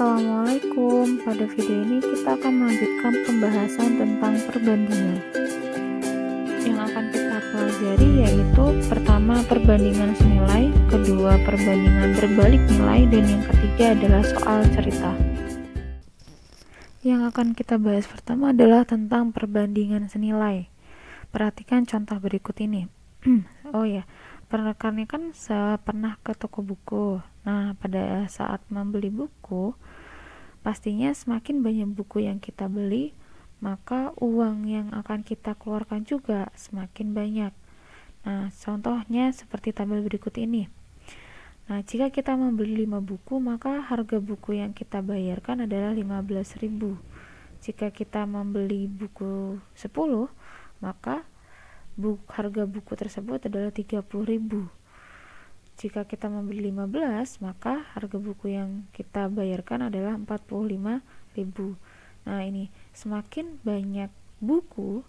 Assalamualaikum. Pada video ini kita akan melanjutkan pembahasan tentang perbandingan. Yang akan kita pelajari yaitu pertama perbandingan senilai, kedua perbandingan berbalik nilai, dan yang ketiga adalah soal cerita. Yang akan kita bahas pertama adalah tentang perbandingan senilai. Perhatikan contoh berikut ini. Oh ya, rekan-rekan kan pernah ke toko buku. Nah, pada saat membeli buku, pastinya semakin banyak buku yang kita beli, maka uang yang akan kita keluarkan juga semakin banyak. Nah, contohnya seperti tabel berikut ini. Nah, jika kita membeli 5 buku, maka harga buku yang kita bayarkan adalah 15.000. Jika kita membeli buku 10, maka harga buku tersebut adalah 30.000. Jika kita membeli 15, maka harga buku yang kita bayarkan adalah 45.000. Nah, ini semakin banyak buku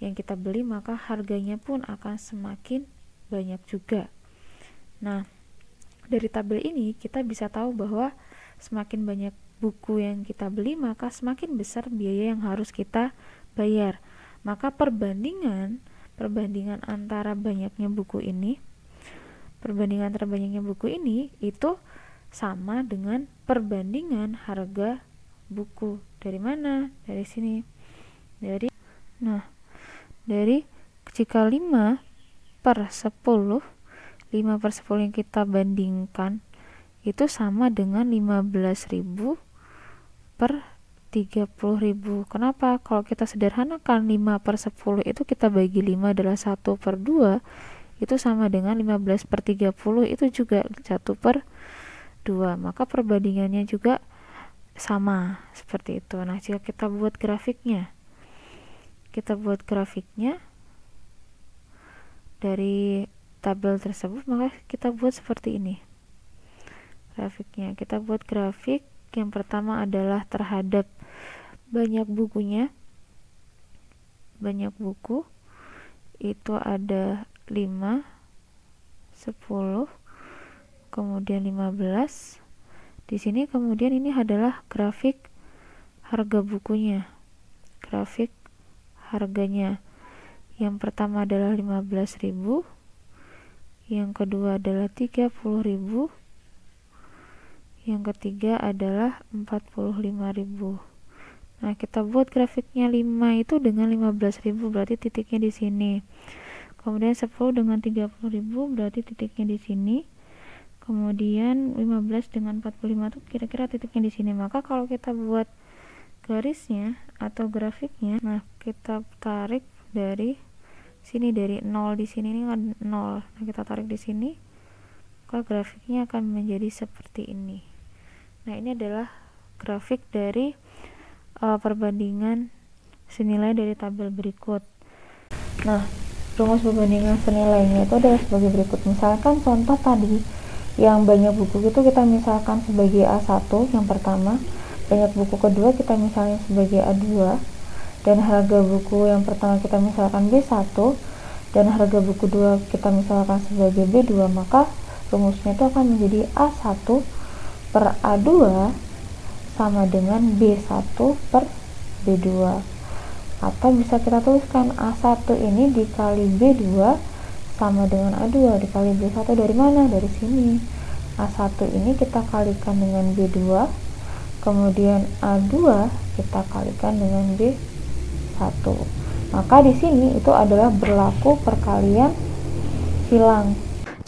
yang kita beli, maka harganya pun akan semakin banyak juga. Nah, dari tabel ini kita bisa tahu bahwa semakin banyak buku yang kita beli, maka semakin besar biaya yang harus kita bayar. Maka perbandingan antara banyaknya buku ini, perbandingan antara banyaknya buku ini itu sama dengan perbandingan harga buku. Dari mana? Dari sini. Dari jika 5/10 yang kita bandingkan itu sama dengan 15.000 per 30.000. Kenapa? Kalau kita sederhanakan 5/10 itu kita bagi 5 adalah 1/2, itu sama dengan 15/30 itu juga 1/2. Maka perbandingannya juga sama seperti itu. Nah, jika kita buat grafiknya, dari tabel tersebut, maka kita buat seperti ini grafiknya. Kita buat grafik yang pertama adalah terhadap banyak bukunya. Banyak buku itu ada 5, 10, kemudian 15. Di sini kemudian ini adalah grafik harga bukunya. Grafik harganya. Yang pertama adalah 15.000, yang kedua adalah 30.000, yang ketiga adalah 45.000. Nah, kita buat grafiknya 5 itu dengan 15.000, berarti titiknya di sini. Kemudian 10 dengan 30.000, berarti titiknya di sini. Kemudian 15 dengan 45 itu kira-kira titiknya di sini. Maka kalau kita buat garisnya atau grafiknya, nah kita tarik dari sini, dari 0 di sini ini kan 0. Nah, kita tarik di sini, maka grafiknya akan menjadi seperti ini. Nah, ini adalah grafik dari perbandingan senilai dari tabel berikut. Nah, rumus perbandingan senilainya itu adalah sebagai berikut. Misalkan contoh tadi yang banyak buku itu kita misalkan sebagai A1 yang pertama, banyak buku kedua kita misalnya sebagai A2, dan harga buku yang pertama kita misalkan B1, dan harga buku kedua kita misalkan sebagai B2, maka rumusnya itu akan menjadi A1 per A2 sama dengan B1 per B2. Atau bisa kita tuliskan A1 ini dikali B2 sama dengan A2 dikali B1. Dari mana? Dari sini. A1 ini kita kalikan dengan B2, kemudian A2 kita kalikan dengan B1. Maka di sini itu adalah berlaku perkalian silang.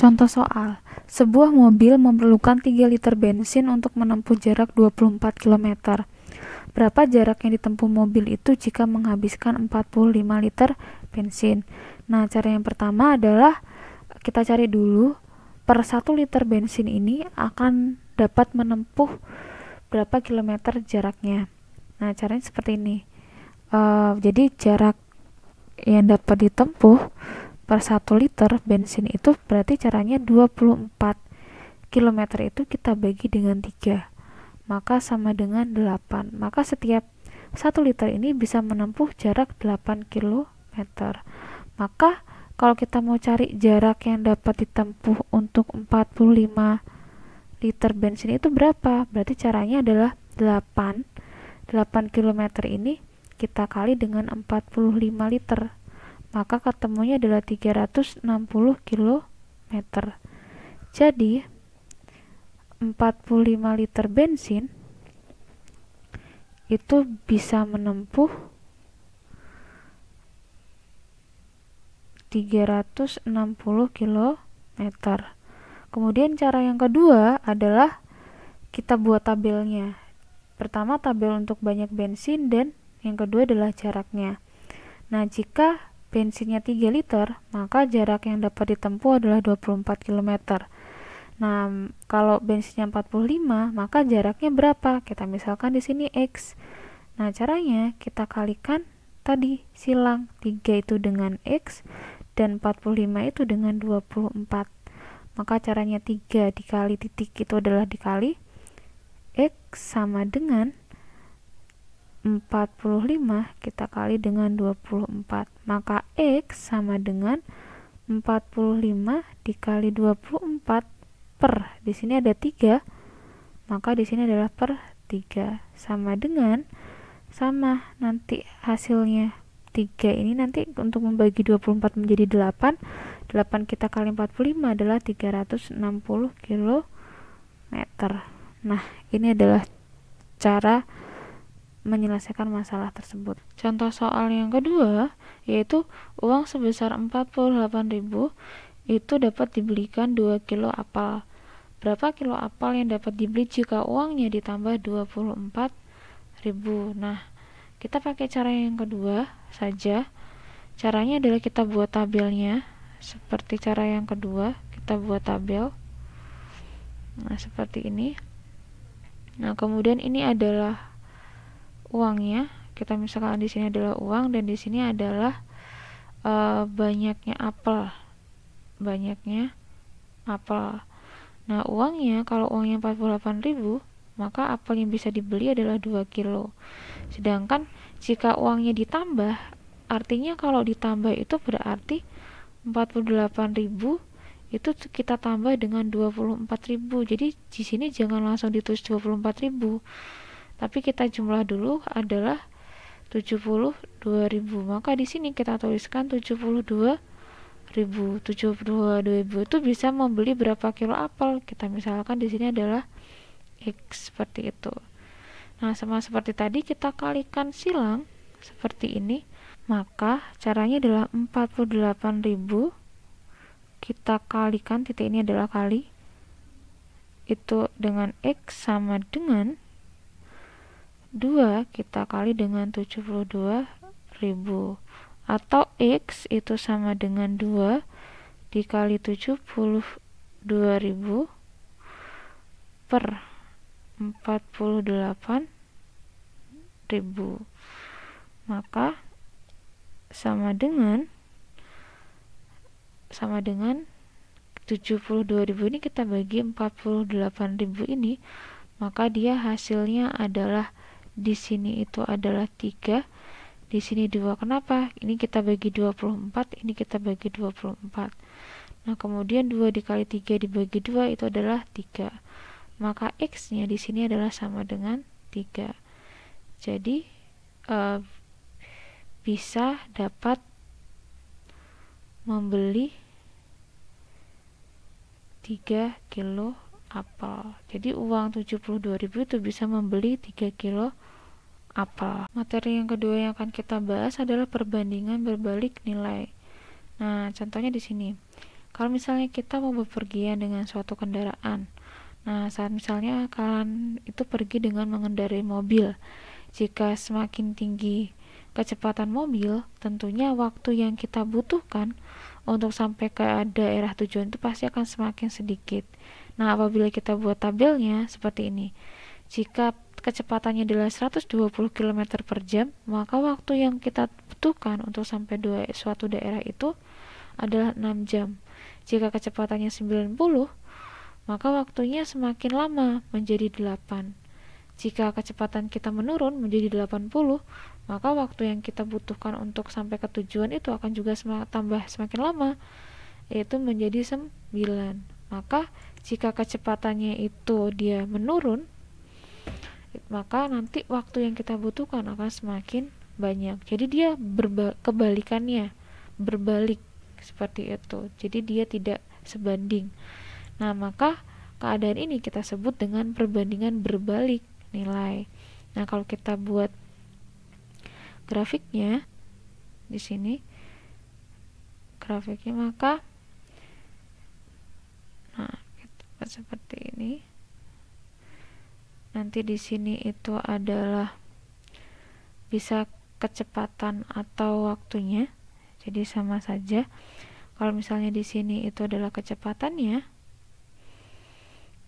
Contoh soal. Sebuah mobil memerlukan 3 liter bensin untuk menempuh jarak 24 km. Berapa jarak yang ditempuh mobil itu jika menghabiskan 45 liter bensin? Nah, cara yang pertama adalah kita cari dulu per 1 liter bensin ini akan dapat menempuh berapa kilometer jaraknya. Nah, caranya seperti ini. Jadi jarak yang dapat ditempuh per 1 liter bensin itu berarti caranya 24 km itu kita bagi dengan 3, maka sama dengan 8. Maka setiap 1 liter ini bisa menempuh jarak 8 km. Maka kalau kita mau cari jarak yang dapat ditempuh untuk 45 liter bensin itu berapa? Berarti caranya adalah 8 km ini kita kali dengan 45 liter, maka ketemunya adalah 360 km. Jadi 45 liter bensin itu bisa menempuh 360 km. Kemudian cara yang kedua adalah kita buat tabelnya. Pertama tabel untuk banyak bensin, dan yang kedua adalah jaraknya. Nah, jika bensinnya 3 liter, maka jarak yang dapat ditempuh adalah 24 km. Nah, kalau bensinnya 45, maka jaraknya berapa? Kita misalkan di sini X. Nah, caranya kita kalikan tadi silang 3 itu dengan X dan 45 itu dengan 24. Maka caranya 3 dikali titik itu adalah dikali X sama dengan 45 kita kali dengan 24. Maka X sama dengan 45 dikali 24 per, di sini ada 3, maka di sini adalah per 3 sama dengan, sama nanti hasilnya 3 ini nanti untuk membagi 24 menjadi 8 kita kali 45 adalah 360 km. Nah, ini adalah cara menyelesaikan masalah tersebut. Contoh soal yang kedua yaitu uang sebesar 48.000 itu dapat dibelikan 2 kilo apel. Berapa kilo apel yang dapat dibeli jika uangnya ditambah 24.000? Nah, kita pakai cara yang kedua saja. Caranya adalah kita buat tabelnya seperti cara yang kedua, kita buat tabel. Nah, seperti ini. Nah, kemudian ini adalah uangnya. Kita misalkan di sini adalah uang dan di sini adalah banyaknya apel. Nah, uangnya, kalau uangnya 48.000, maka apel yang bisa dibeli adalah 2 kilo. Sedangkan jika uangnya ditambah, artinya kalau ditambah itu berarti 48.000 itu kita tambah dengan 24.000. Jadi di sini jangan langsung ditulis 24.000, tapi kita jumlah dulu adalah 72.000. Maka di sini kita tuliskan 72.000 itu bisa membeli berapa kilo apel? Kita misalkan di sini adalah X, seperti itu. Nah, sama seperti tadi kita kalikan silang seperti ini. Maka caranya adalah 48.000 kita kalikan, titik ini adalah kali, itu dengan X sama dengan 2 kita kali dengan 72.000, atau X itu sama dengan 2 dikali 72.000 per 48.000, maka sama dengan 72.000 ini kita bagi 48.000 ini, maka dia hasilnya adalah di sini itu adalah 3, di sini 2. Kenapa? Ini kita bagi 24, ini kita bagi 24. Nah, kemudian 2 dikali 3 dibagi 2 itu adalah 3. Maka X-nya di sini adalah sama dengan 3. Jadi bisa dapat membeli 3 kilo apel. Jadi uang 72.000 itu bisa membeli 3 kilo apel. Materi yang kedua yang akan kita bahas adalah perbandingan berbalik nilai. Nah, contohnya di sini. Kalau misalnya kita mau bepergian dengan suatu kendaraan. Nah, saat misalnya kalian itu pergi dengan mengendarai mobil. Jika semakin tinggi kecepatan mobil, tentunya waktu yang kita butuhkan untuk sampai ke daerah tujuan itu pasti akan semakin sedikit. Nah, apabila kita buat tabelnya seperti ini. Jika kecepatannya adalah 120 km per jam, maka waktu yang kita butuhkan untuk sampai suatu daerah itu adalah 6 jam. Jika kecepatannya 90, maka waktunya semakin lama menjadi 8. Jika kecepatan kita menurun menjadi 80, maka waktu yang kita butuhkan untuk sampai ke tujuan itu akan juga tambah semakin lama, yaitu menjadi 9. Maka jika kecepatannya itu dia menurun, maka nanti waktu yang kita butuhkan akan semakin banyak. Jadi dia kebalikannya, berbalik seperti itu. Jadi dia tidak sebanding. Nah, maka keadaan ini kita sebut dengan perbandingan berbalik nilai. Nah, kalau kita buat grafiknya di sini, grafiknya, maka nah, kita buat seperti ini. Nanti di sini itu adalah bisa kecepatan atau waktunya. Jadi sama saja. Kalau misalnya di sini itu adalah kecepatannya,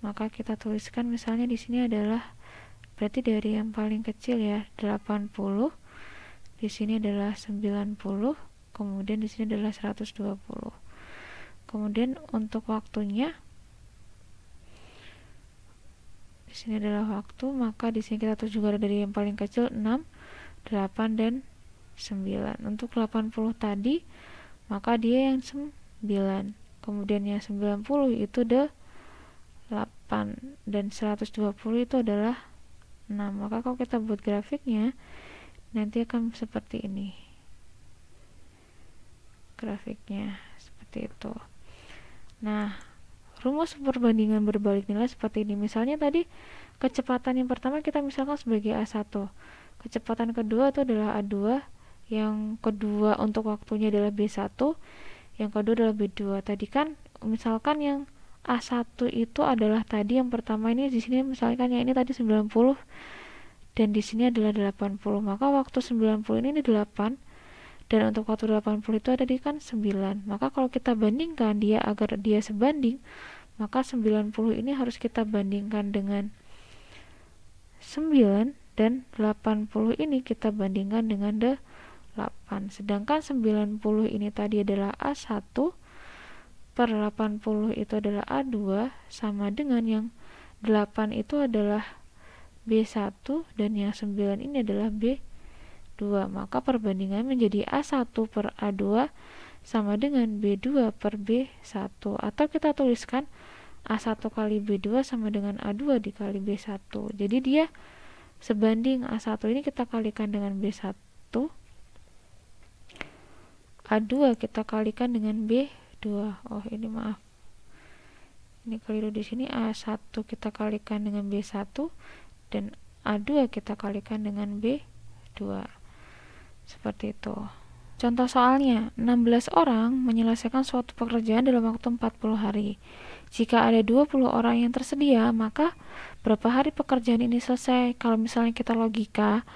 maka kita tuliskan misalnya di sini adalah berarti dari yang paling kecil ya 80, di sini adalah 90, kemudian di sini adalah 120. Kemudian untuk waktunya di sini adalah waktu, maka di sini kita tulis juga dari yang paling kecil 6, 8 dan 9. Untuk 80 tadi, maka dia yang 9. Kemudian yang 90 itu udah 8 dan 120 itu adalah 6. Maka kalau kita buat grafiknya nanti akan seperti ini. Grafiknya seperti itu. Nah, rumus perbandingan berbalik nilai seperti ini. Misalnya tadi kecepatan yang pertama kita misalkan sebagai A1. Kecepatan kedua itu adalah A2, yang kedua untuk waktunya adalah B1, yang kedua adalah B2. Tadi kan misalkan yang A1 itu adalah tadi yang pertama ini, di sini misalkan yang ini tadi 90 dan di sini adalah 80. Maka waktu 90 ini 8 dan untuk waktu 80 itu ada di kan 9. Maka kalau kita bandingkan dia agar dia sebanding, maka 90 ini harus kita bandingkan dengan 9 dan 80 ini kita bandingkan dengan 8. Sedangkan 90 ini tadi adalah A1 per 80 itu adalah A2 sama dengan yang 8 itu adalah B1 dan yang 9 ini adalah B2. Maka perbandingan menjadi A1 per A2 sama dengan B2 per B1. Atau kita tuliskan A1 kali B2 sama dengan A2 dikali B1. Jadi dia sebanding. A1 ini kita kalikan dengan B1, A2 kita kalikan dengan B2. Oh, ini maaf. Ini keliru di sini. A1 kita kalikan dengan B1 dan A2 kita kalikan dengan B2. Seperti itu. Contoh soalnya, 16 orang menyelesaikan suatu pekerjaan dalam waktu 40 hari. Jika ada 20 orang yang tersedia, maka berapa hari pekerjaan ini selesai? Kalau misalnya kita logika,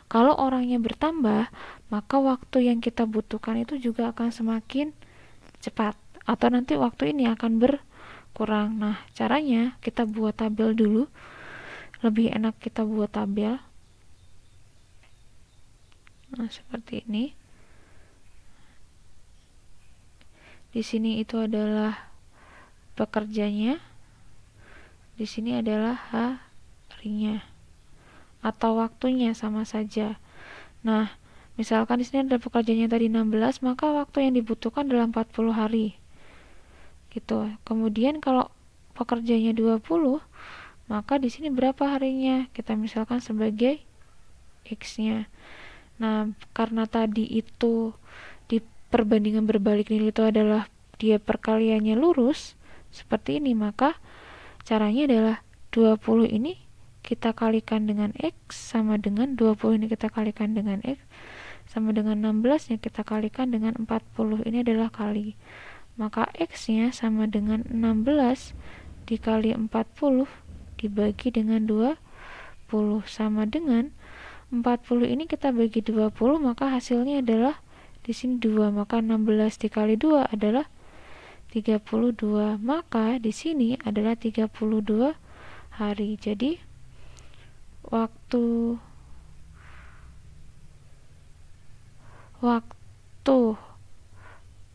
kalau orangnya bertambah, maka waktu yang kita butuhkan itu juga akan semakin cepat. Atau nanti waktu ini akan berkurang. Nah, caranya kita buat tabel dulu. Lebih enak kita buat tabel. Nah, seperti ini. Di sini itu adalah pekerjanya. Di sini adalah harinya. Atau waktunya sama saja. Nah, misalkan di sini ada pekerjaannya tadi 16, maka waktu yang dibutuhkan adalah 40 hari. Gitu. Kemudian kalau pekerjaannya 20, maka di sini berapa harinya? Kita misalkan sebagai X-nya. Nah, karena tadi itu di perbandingan berbalik nilai itu adalah dia perkaliannya lurus seperti ini, maka caranya adalah 20 ini kita kalikan dengan X sama dengan 20 ini kita kalikan dengan X sama dengan 16 nya kita kalikan dengan 40. Ini adalah kali. Maka X-nya sama dengan 16 dikali 40 dibagi dengan 20 sama dengan 40 ini kita bagi 20, maka hasilnya adalah di sini 2, maka 16 dikali 2 adalah 32. Maka di sini adalah 32 hari. Jadi waktu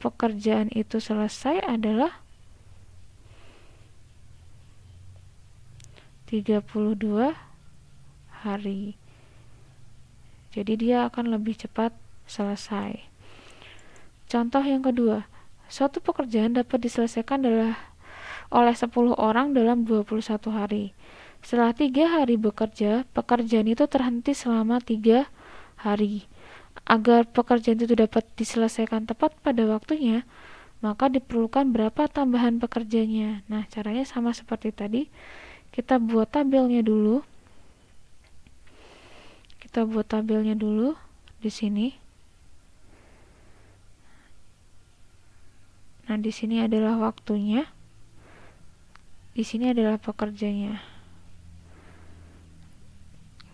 pekerjaan itu selesai adalah 32 hari. Jadi dia akan lebih cepat selesai. Contoh yang kedua, suatu pekerjaan dapat diselesaikan oleh 10 orang dalam 21 hari. Setelah 3 hari bekerja, pekerjaan itu terhenti selama 3 hari. Agar pekerjaan itu dapat diselesaikan tepat pada waktunya, maka diperlukan berapa tambahan pekerjanya. Nah, caranya sama seperti tadi. Kita buat tabelnya dulu. Di sini. Nah, di sini adalah waktunya. Di sini adalah pekerjanya.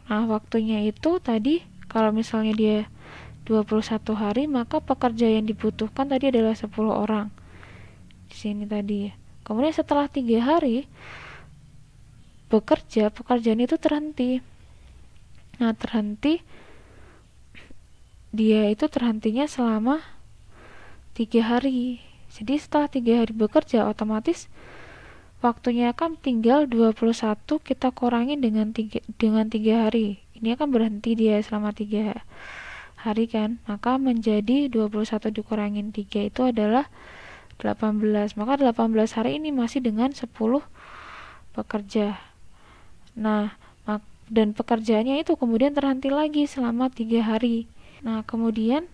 Nah, waktunya itu tadi kalau misalnya dia 21 hari, maka pekerja yang dibutuhkan tadi adalah 10 orang. Di sini tadi. Kemudian setelah 3 hari bekerja, pekerjaan itu terhenti. Nah, dia itu terhentinya selama 3 hari. Jadi setelah 3 hari bekerja, otomatis waktunya kan tinggal 21, kita kurangin dengan 3 hari. Ini akan berhenti dia selama 3 hari kan. Maka menjadi 21 dikurangin 3 itu adalah 18. Maka 18 hari ini masih dengan 10 pekerja. Nah, dan pekerjaannya itu kemudian terhenti lagi selama 3 hari. Nah, kemudian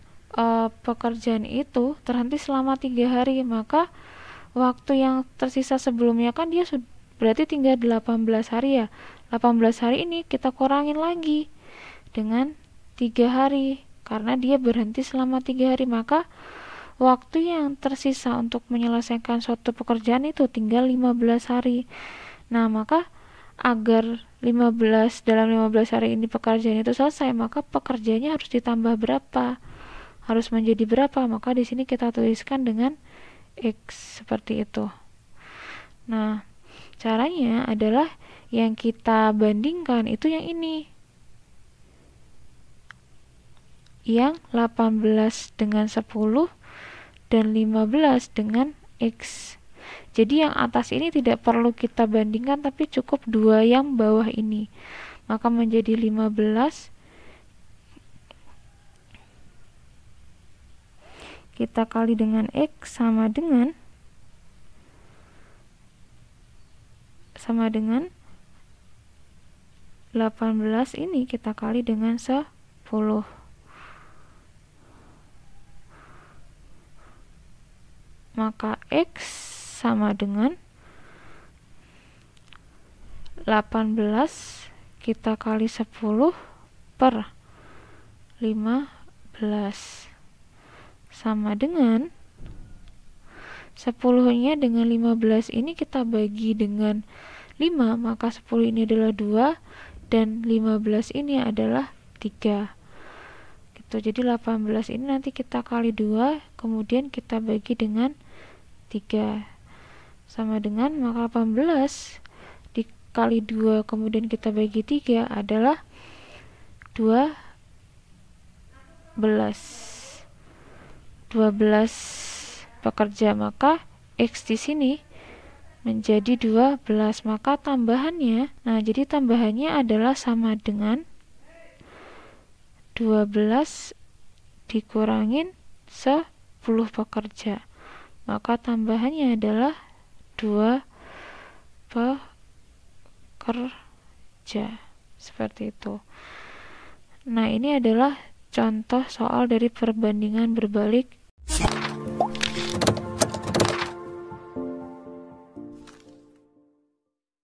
pekerjaan itu terhenti selama 3 hari, maka waktu yang tersisa sebelumnya kan dia berarti tinggal 18 hari ya. 18 hari ini kita kurangin lagi dengan 3 hari karena dia berhenti selama 3 hari, maka waktu yang tersisa untuk menyelesaikan suatu pekerjaan itu tinggal 15 hari. Nah, maka agar dalam 15 hari ini pekerjaan itu selesai, maka pekerjaannya harus ditambah berapa? Harus menjadi berapa? Maka di sini kita tuliskan dengan X seperti itu. Nah, caranya adalah yang kita bandingkan itu yang ini. Yang 18 dengan 10 dan 15 dengan X. Jadi yang atas ini tidak perlu kita bandingkan, tapi cukup 2 yang bawah ini. Maka menjadi 15 kita kali dengan X sama dengan 18 ini kita kali dengan 10. Maka X sama dengan 18 kita kali 10 per 15 sama dengan 10-nya dengan 15 ini kita bagi dengan 5, maka 10 ini adalah 2 dan 15 ini adalah 3 gitu. Jadi 18 ini nanti kita kali 2, kemudian kita bagi dengan 3 sama dengan, maka 18 dikali 2 kemudian kita bagi 3 adalah 12 pekerja, maka X di sini menjadi 12, maka tambahannya, nah jadi tambahannya adalah sama dengan 12 dikurangin 10 pekerja, maka tambahannya adalah 2 pekerja seperti itu. Nah, ini adalah contoh soal dari perbandingan berbalik